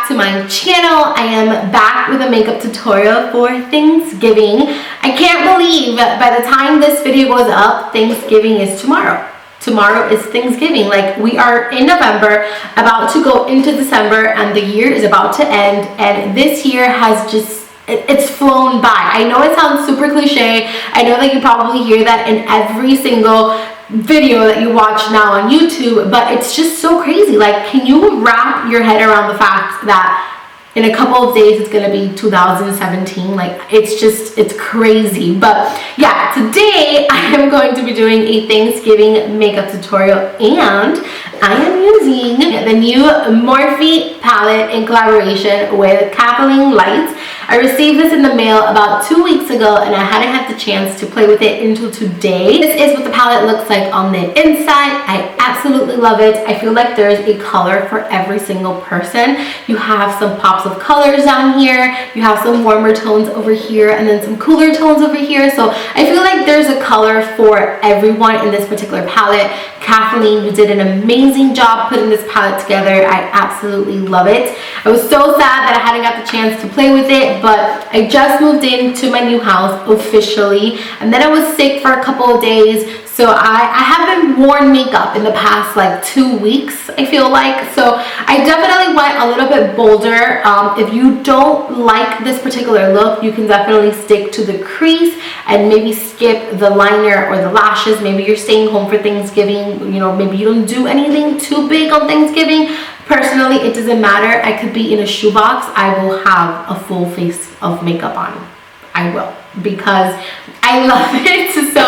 back to my channel. I am back with a makeup tutorial for Thanksgiving. I can't believe by the time this video goes up, Thanksgiving is tomorrow. Tomorrow is Thanksgiving. Like, we are in November, about to go into December, and the year is about to end, and this year has just, it's flown by. I know it sounds super cliche. I know that you probably hear that in every single video that you watch now on YouTube, but it's just so crazy. Like, can you wrap your head around the fact that in a couple of days it's gonna be 2017? Like, it's crazy. But yeah, today I am going to be doing a Thanksgiving makeup tutorial, and I am using the new Morphe palette in collaboration with KathleenLights. I received this in the mail about 2 weeks ago, and I hadn't had the chance to play with it until today. This is what the palette looks like on the inside. I absolutely love it. I feel like there's a color for every single person. You have some pops of colors down here, you have some warmer tones over here, and then some cooler tones over here. So I feel like there's a color for everyone in this particular palette. Kathleen, you did an amazing job putting this palette together. I absolutely love it. I was so sad that I hadn't got the chance to play with it, but I just moved into my new house officially, and then I was sick for a couple of days. So I haven't worn makeup in the past like 2 weeks, I feel like. So I definitely went a little bit bolder. If you don't like this particular look, you can definitely stick to the crease and maybe skip the liner or the lashes. Maybe you're staying home for Thanksgiving. You know, maybe you don't do anything too big on Thanksgiving. Personally, it doesn't matter. I could be in a shoebox. I will have a full face of makeup on. I will, because I love it. So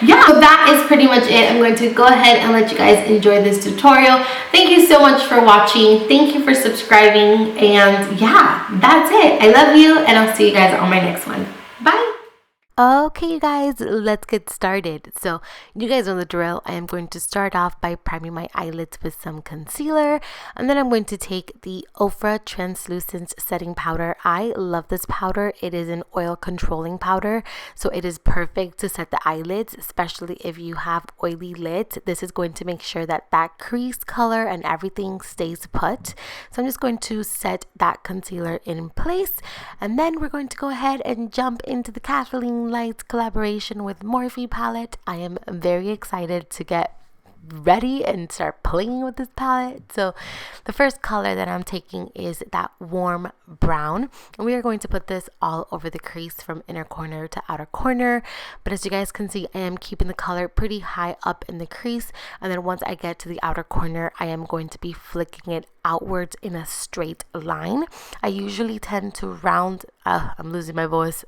yeah, so that is pretty much it. I'm going to go ahead and let you guys enjoy this tutorial. Thank you so much for watching. Thank you for subscribing. And yeah, that's it. I love you, and I'll see you guys on my next one. Bye. Okay, you guys, let's get started. So you guys know the drill. I am going to start off by priming my eyelids with some concealer, and then I'm going to take the Ofra translucent setting powder. I love this powder. It is an oil controlling powder, so it is perfect to set the eyelids, especially if you have oily lids. This is going to make sure that that crease color and everything stays put. So I'm just going to set that concealer in place, and then we're going to go ahead and jump into the KathleenLights collaboration with Morphe palette. I am very excited to get ready and start playing with this palette. So the first color that I'm taking is that warm brown, and we are going to put this all over the crease from inner corner to outer corner. But as you guys can see, I am keeping the color pretty high up in the crease, and then once I get to the outer corner, I am going to be flicking it outwards in a straight line. I usually tend to round I'm losing my voice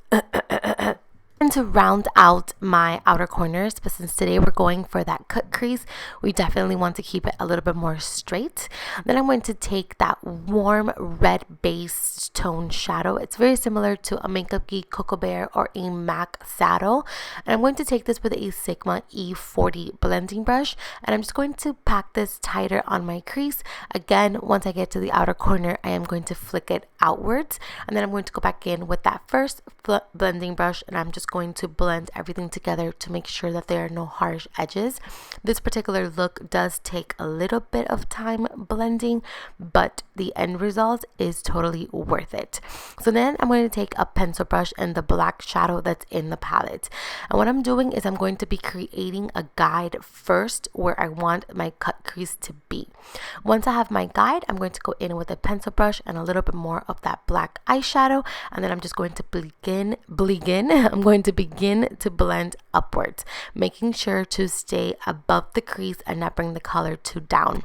to round out my outer corners, but since today we're going for that cut crease, we definitely want to keep it a little bit more straight. Then I'm going to take that warm red base tone shadow. It's very similar to a Makeup Geek Koko Bear or a MAC saddle, and I'm going to take this with a Sigma E40 blending brush, and I'm just going to pack this tighter on my crease. Again, once I get to the outer corner, I am going to flick it outwards, and then I'm going to go back in with that first blending brush, and I'm just going to blend everything together to make sure that there are no harsh edges. This particular look does take a little bit of time blending, but the end result is totally worth it. So then I'm going to take a pencil brush and the black shadow that's in the palette, and what I'm doing is I'm going to be creating a guide first where I want my cut crease to be. Once I have my guide, I'm going to go in with a pencil brush and a little bit more of that black eyeshadow, and then I'm just going to begin to blend upwards, making sure to stay above the crease and not bring the color too down.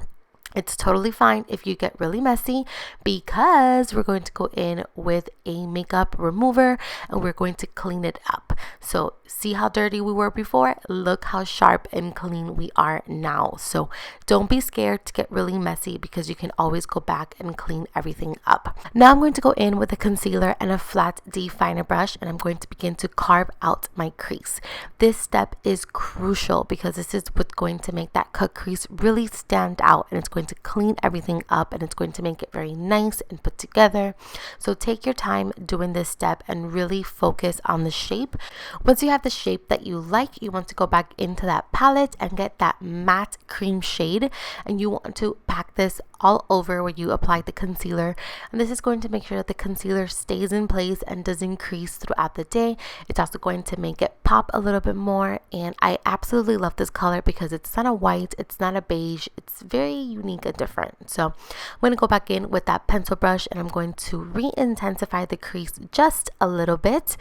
It's totally fine if you get really messy, because we're going to go in with a makeup remover and we're going to clean it up. So see how dirty we were before? Look how sharp and clean we are now. So don't be scared to get really messy, because you can always go back and clean everything up. Now I'm going to go in with a concealer and a flat definer brush, and I'm going to begin to carve out my crease. This step is crucial because this is what's going to make that cut crease really stand out, and it's going to clean everything up, and it's going to make it very nice and put together. So take your time doing this step and really focus on the shape. Once you have the shape that you like, you want to go back into that palette and get that matte cream shade, and you want to pack this all over where you apply the concealer, and this is going to make sure that the concealer stays in place and doesn't crease throughout the day. It's also going to make it pop a little bit more, and I absolutely love this color because it's not a white, it's not a beige, it's very unique and different. So I'm going to go back in with that pencil brush and I'm going to re-intensify the crease just a little bit.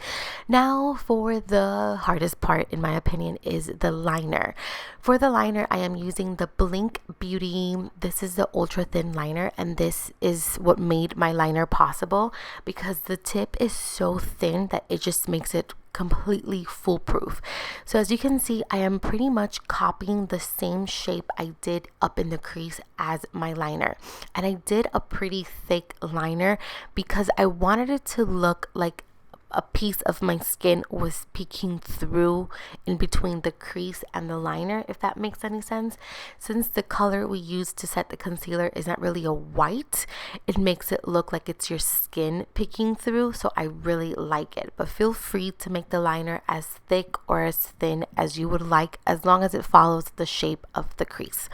Now for the hardest part, in my opinion, is the liner. For the liner, I am using the Blinc Beauty. This is the ultra thin liner, and this is what made my liner possible because the tip is so thin that it just makes it completely foolproof. So as you can see, I am pretty much copying the same shape I did up in the crease as my liner, and I did a pretty thick liner because I wanted it to look like a piece of my skin was peeking through in between the crease and the liner, if that makes any sense. Since the color we use to set the concealer is not really a white, it makes it look like it's your skin peeking through, so I really like it. But feel free to make the liner as thick or as thin as you would like, as long as it follows the shape of the crease.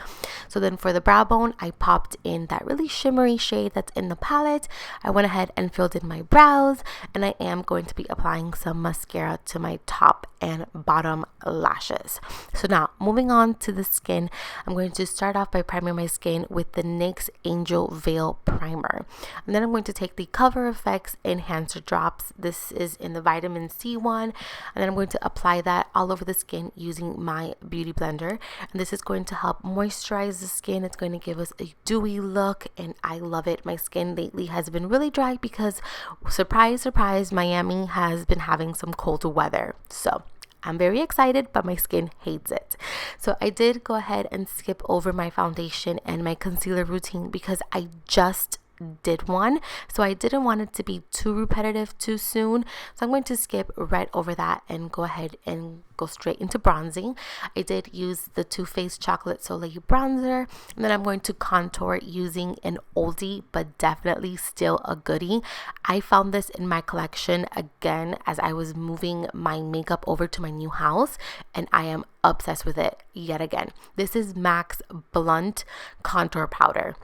So then for the brow bone, I popped in that really shimmery shade that's in the palette. I went ahead and filled in my brows, and I am going to be applying some mascara to my top and bottom lashes. So now moving on to the skin, I'm going to start off by priming my skin with the NYX Angel Veil Primer, and then I'm going to take the Cover FX Enhancer Drops. This is in the vitamin C one, and then I'm going to apply that all over the skin using my beauty blender, and this is going to help moisturize the skin. It's going to give us a dewy look, and I love it. My skin lately has been really dry because, surprise surprise, Miami has been having some cold weather, so I'm very excited, but my skin hates it. So I did go ahead and skip over my foundation and my concealer routine because I just did one, so I didn't want it to be too repetitive too soon. So I'm going to skip right over that and go ahead and go straight into bronzing. I did use the Too Faced Chocolate Soleil bronzer, and then I'm going to contour using an oldie but definitely still a goodie. I found this in my collection again as I was moving my makeup over to my new house, and I am obsessed with it yet again. This is MAC's Blunt Contour Powder.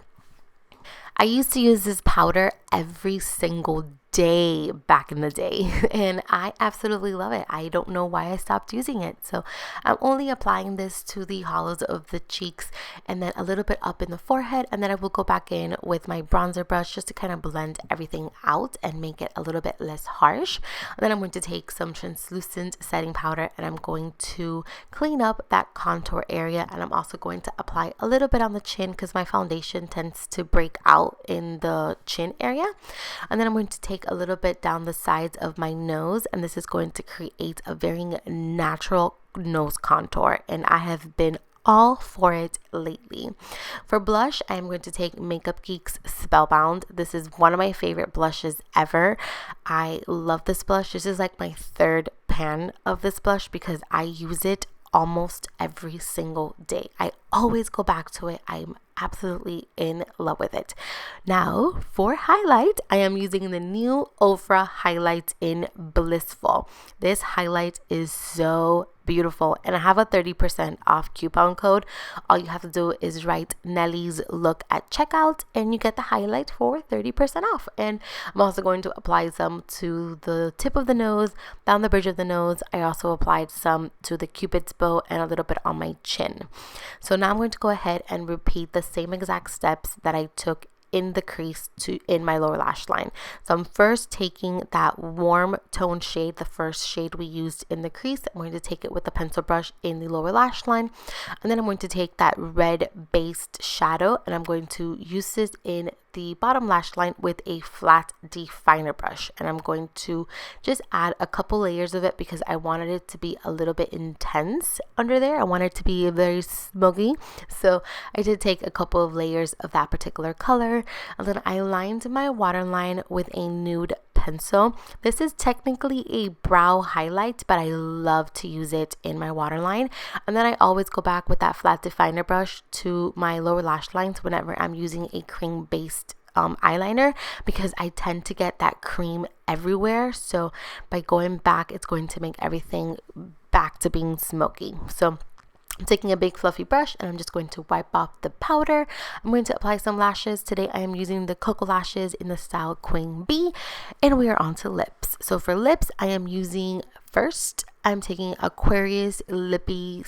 I used to use this powder every single day back in the day, and I absolutely love it. I don't know why I stopped using it. So I'm only applying this to the hollows of the cheeks and then a little bit up in the forehead, and then I will go back in with my bronzer brush just to kind of blend everything out and make it a little bit less harsh. And then I'm going to take some translucent setting powder and I'm going to clean up that contour area, and I'm also going to apply a little bit on the chin because my foundation tends to break out in the chin area. And then I'm going to take a little bit down the sides of my nose, and this is going to create a very natural nose contour, and I have been all for it lately. For blush, I am going to take Makeup Geek's Spellbound. This is one of my favorite blushes ever. I love this blush. This is like my third pan of this blush because I use it almost every single day. I always go back to it. I'm absolutely in love with it. Now for highlight, I am using the new Ofra highlight in Blissful. This highlight is so beautiful, and I have a 30% off coupon code. All you have to do is write Nelly's Look at checkout and you get the highlight for 30% off. And I'm also going to apply some to the tip of the nose, down the bridge of the nose. I also applied some to the Cupid's bow and a little bit on my chin. So now I'm going to go ahead and repeat the same exact steps that I took in the crease to in my lower lash line. So I'm first taking that warm tone shade, the first shade we used in the crease. I'm going to take it with the pencil brush in the lower lash line, and then I'm going to take that red based shadow and I'm going to use this in the bottom lash line with a flat definer brush, and I'm going to just add a couple layers of it because I wanted it to be a little bit intense under there. I wanted it to be very smoky, so I did take a couple of layers of that particular color, and then I lined my waterline with a nude pencil. This is technically a brow highlight, but I love to use it in my waterline, and then I always go back with that flat definer brush to my lower lash lines whenever I'm using a cream based eyeliner because I tend to get that cream everywhere. So by going back, it's going to make everything back to being smoky. So I'm taking a big fluffy brush and I'm just going to wipe off the powder. I'm going to apply some lashes. Today I am using the Koko lashes in the style Queen Bee, and we are on to lips. So for lips, I am using, first I'm taking Aquarius Lippi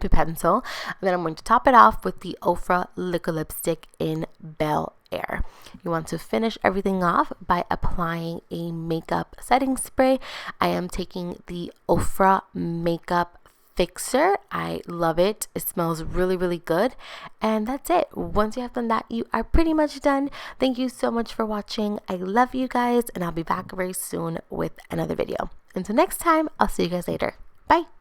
pencil, and then I'm going to top it off with the Ofra liquid lipstick in Bel Air. You want to finish everything off by applying a makeup setting spray. I am taking the Ofra makeup fixer. I love it. It smells really, really good. And that's it. Once you have done that, you are pretty much done. Thank you so much for watching. I love you guys, and I'll be back very soon with another video. Until next time, I'll see you guys later. Bye.